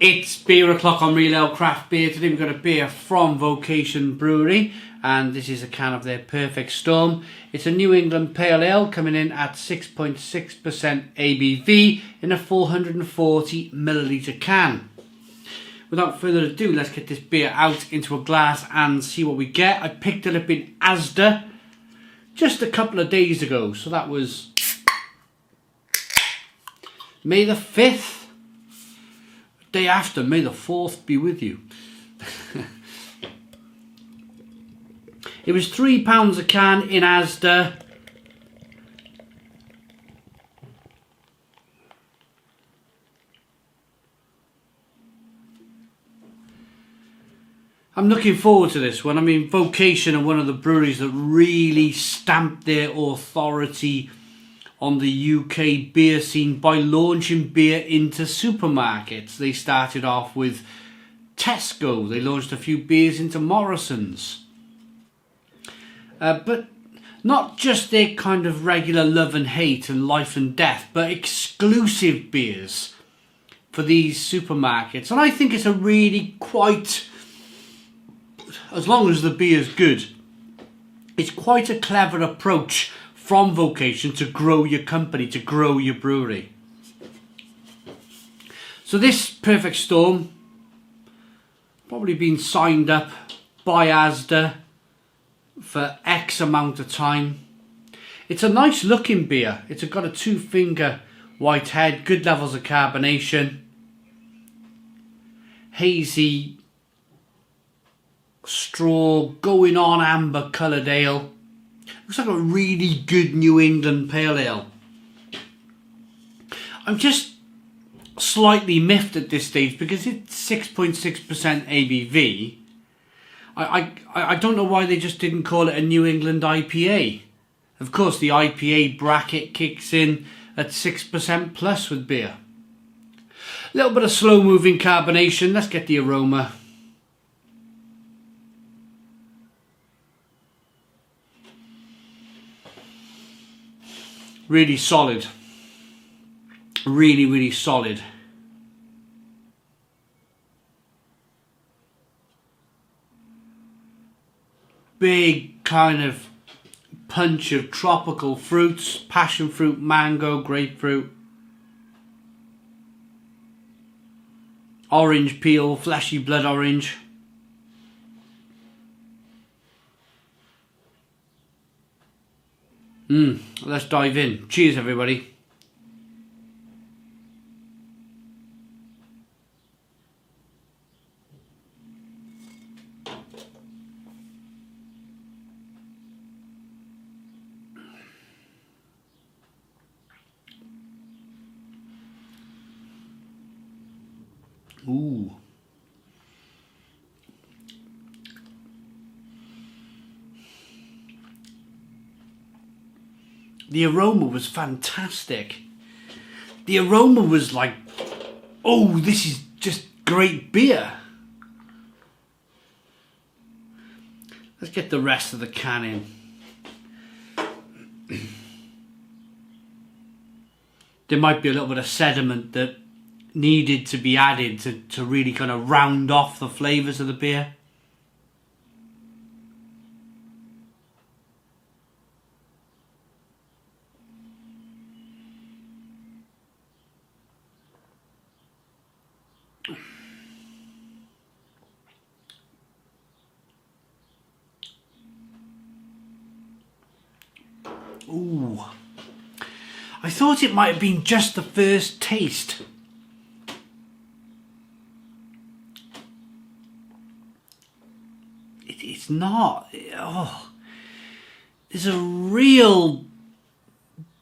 It's beer o'clock on Real Ale Craft Beer. Today we've got a beer from Vocation Brewery, and this is a can of their Perfect Storm. It's a New England Pale Ale coming in at 6.6% ABV in a 440 milliliter can. Without further ado, let's get this beer out into a glass and see what we get. I picked it up in ASDA just a couple of days ago, so that was May the 5th. Day after, may the 4th be with you. It was £3 a can in ASDA. I'm looking forward to this one. I mean, Vocation are one of the breweries that really stamped their authority on the UK beer scene by launching beer into supermarkets. They started off with Tesco. They launched a few beers into Morrison's. But not just their kind of regular love and hate and life and death, but exclusive beers for these supermarkets. And I think it's a really quite, as long as the beer's good, it's quite a clever approach from Vocation to grow your company, to grow your brewery. So this Perfect Storm, probably been signed up by ASDA for X amount of time. It's a nice looking beer. It's got a 2-finger white head, good levels of carbonation, hazy straw, going on amber coloured ale. Looks like a really good New England Pale Ale. I'm just slightly miffed at this stage because it's 6.6% ABV. I don't know why they just didn't call it a New England IPA. Of course, the IPA bracket kicks in at 6% plus with beer. A little bit of slow moving carbonation. Let's get the aroma. Really solid. Really, really solid. Big kind of punch of tropical fruits. Passion fruit, mango, grapefruit. Orange peel, fleshy blood orange. Let's dive in. Cheers, everybody. Ooh. The aroma was fantastic. The aroma was like, oh, this is just great beer. Let's get the rest of the can in. There might be a little bit of sediment that needed to be added to really kind of round off the flavours of the beer. Ooh. I thought it might have been just the first taste. It's not. Oh. There's a real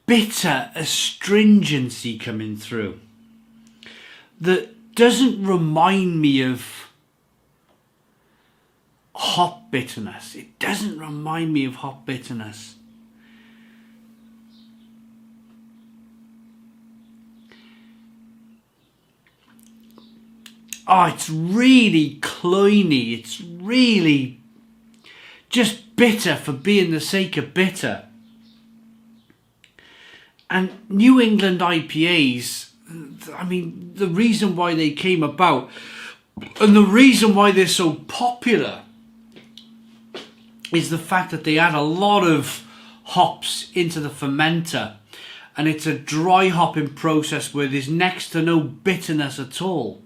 bitter astringency coming through that doesn't remind me of hop bitterness. It doesn't remind me of hop bitterness. Oh, it's really cloyny. It's really just bitter for being the sake of bitter. And New England IPAs I mean, the reason why they came about and the reason why they're so popular is the fact that they add a lot of hops into the fermenter, and it's a dry hopping process where there's next to no bitterness at all.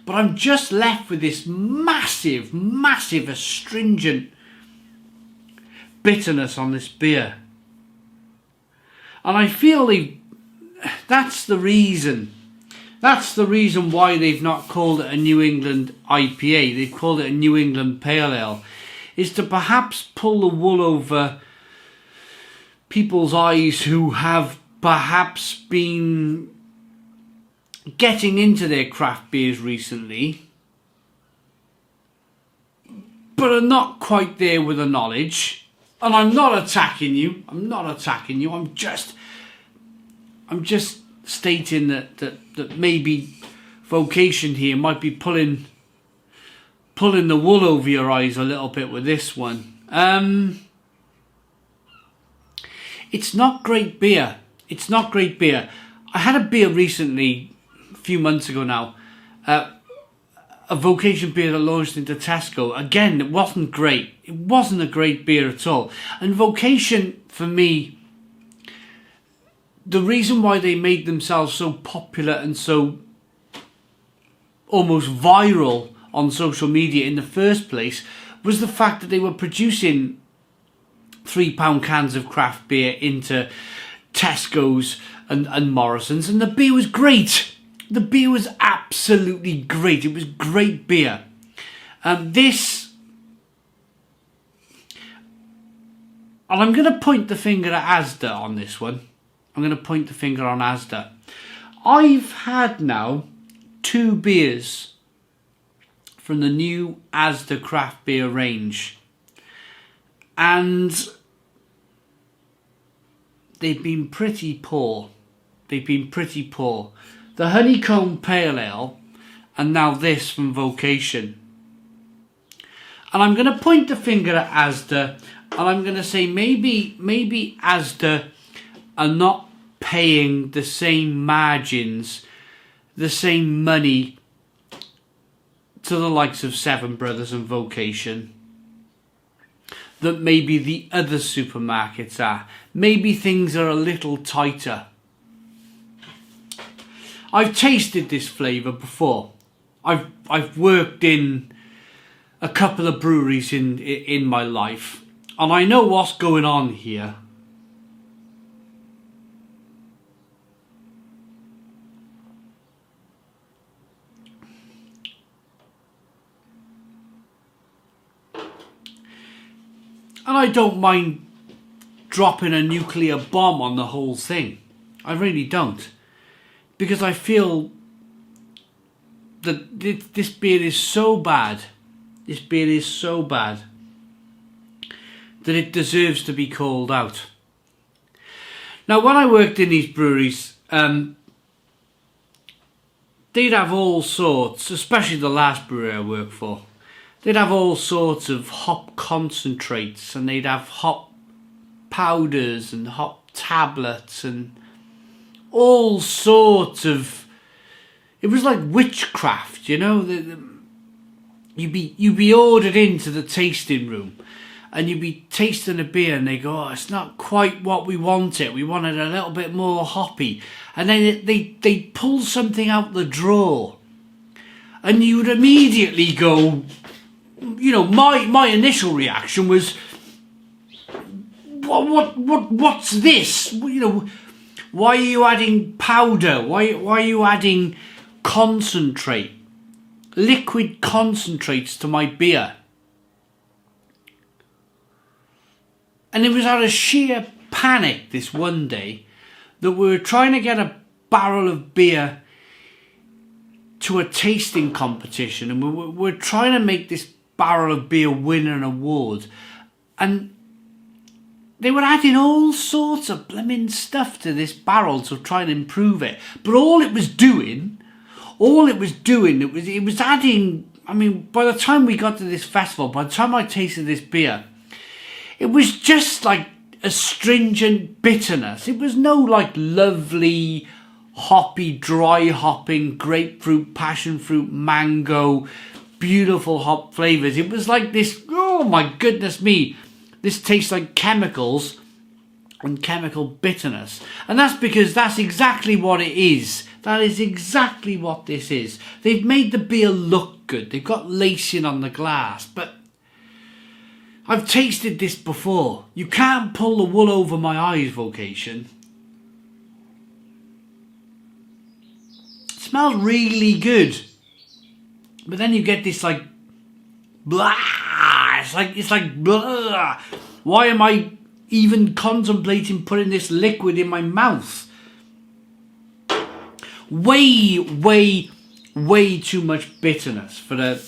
But I'm just left with this massive astringent bitterness on this beer. And I feel that's the reason. That's the reason why they've not called it a New England IPA. They've called it a New England Pale Ale. Is to perhaps pull the wool over people's eyes who have perhaps been getting into their craft beers recently, but are not quite there with the knowledge. And I'm not attacking you. I'm just stating that maybe Vocation here might be pulling the wool over your eyes a little bit with this one. It's not great beer. It's not great beer. I had a beer recently, a few months ago now, a Vocation beer that launched into Tesco. Again, it wasn't great. It wasn't a great beer at all. And Vocation, for me, the reason why they made themselves so popular and so almost viral on social media in the first place was the fact that they were producing £3 cans of craft beer into Tesco's and Morrison's, and the beer was great. The beer was absolutely great. It was great beer. And I'm going to point the finger at ASDA on this one. I'm going to point the finger on ASDA. I've had now 2 beers from the new ASDA craft beer range, and they've been pretty poor. The Honeycomb Pale Ale, and now this from Vocation. And I'm going to point the finger at ASDA, and I'm going to say maybe ASDA are not paying the same margins, the same money to the likes of Seven Brothers and Vocation that maybe the other supermarkets are. Maybe things are a little tighter. I've tasted this flavour before. I've worked in a couple of breweries in my life, and I know what's going on here. And I don't mind dropping a nuclear bomb on the whole thing. I really don't. Because I feel that this beer is so bad. This beer is so bad that it deserves to be called out. Now, when I worked in these breweries, they'd have all sorts, especially the last brewery I worked for, they'd have all sorts of hop concentrates, and they'd have hop powders and hop tablets and all sorts of... It was like witchcraft, you know. You'd be ordered into the tasting room, and you'd be tasting a beer, and they go, "Oh, it's not quite what we wanted. We wanted a little bit more hoppy." And then they pull something out the drawer, and you would immediately go, you know, my initial reaction was, what's this? You know, why are you adding powder? Why are you adding concentrate, liquid concentrates to my beer? And it was out of sheer panic this one day that we were trying to get a barrel of beer to a tasting competition, and we're trying to make this barrel of beer win an award, and they were adding all sorts of blimmin' stuff to this barrel to try and improve it. But it was adding, I mean, by the time we got to this festival, by the time I tasted this beer, it was just like astringent bitterness. It was no like lovely hoppy, dry hopping, grapefruit, passion fruit, mango, beautiful hop flavours. It was like this, oh my goodness me, this tastes like chemicals and chemical bitterness. And that's because that's exactly what it is. That is exactly what this is. They've made the beer look good. They've got lacing on the glass, but I've tasted this before. You can't pull the wool over my eyes, Vocation. It smells really good. But then you get this like blah. It's like blah. Why am I even contemplating putting this liquid in my mouth? Way too much bitterness for the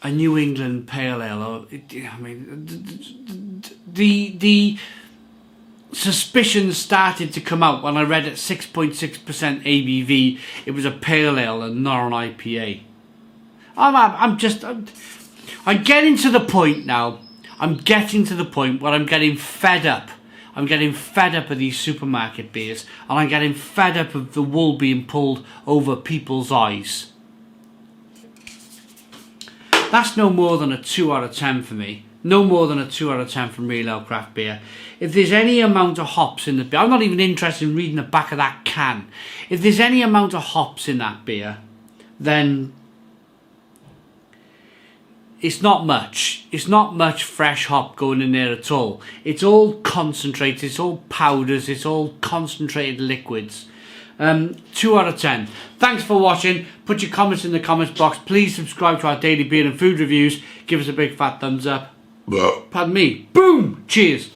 a New England Pale Ale. I mean, the suspicions started to come out when I read at 6.6% ABV it was a Pale Ale and not an IPA. I'm getting to the point now. I'm getting to the point where I'm getting fed up. I'm getting fed up of these supermarket beers, and I'm getting fed up of the wool being pulled over people's eyes. That's no more than a 2 out of 10 for me. No more than a 2 out of 10 from Real Ale Craft Beer. If there's any amount of hops in the beer, I'm not even interested in reading the back of that can. If there's any amount of hops in that beer, then it's not much. It's not much fresh hop going in there at all. It's all concentrated, it's all powders, it's all concentrated liquids. 2 out of 10. Thanks for watching. Put your comments in the comments box. Please subscribe to our daily beer and food reviews. Give us a big fat thumbs up. Pardon me. Boom! Cheers.